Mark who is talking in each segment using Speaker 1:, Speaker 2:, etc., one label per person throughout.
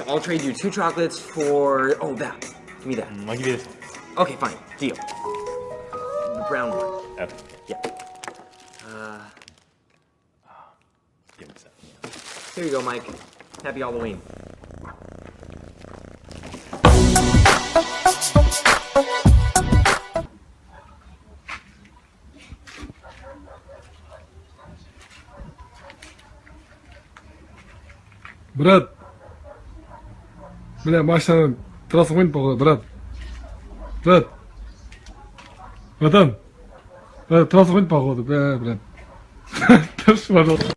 Speaker 1: I'll trade you 2 chocolates for... Oh, that. Give me that.
Speaker 2: I'll give you this one.
Speaker 1: Okay, fine. Deal. The brown one.
Speaker 2: Okay.
Speaker 1: Yeah.
Speaker 2: Give me some.
Speaker 1: Here you go, Mike. Happy Halloween.
Speaker 3: Брат, бля, машинаны трасса қойып қойды, брат. Брат. Братан. Брат, трасса қойып қойды, брат. Тұршы, пожалуйста.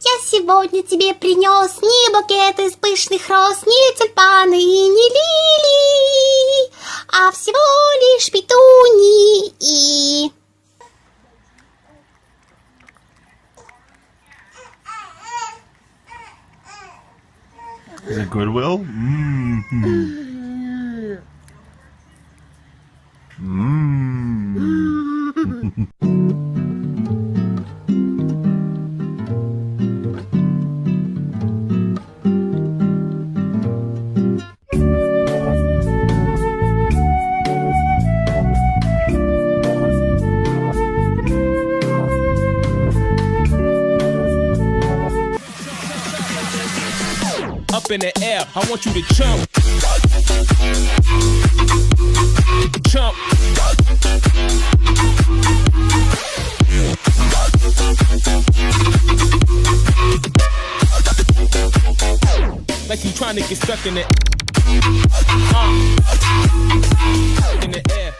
Speaker 4: Я сегодня тебе принес не букет из пышных роз, не тюльпаны и не лилии, а всего лишь петунии.
Speaker 2: Is it Goodwill?
Speaker 5: Up in the air, I want you to jump. Jump. Like you trying to get stuck in it. In the air.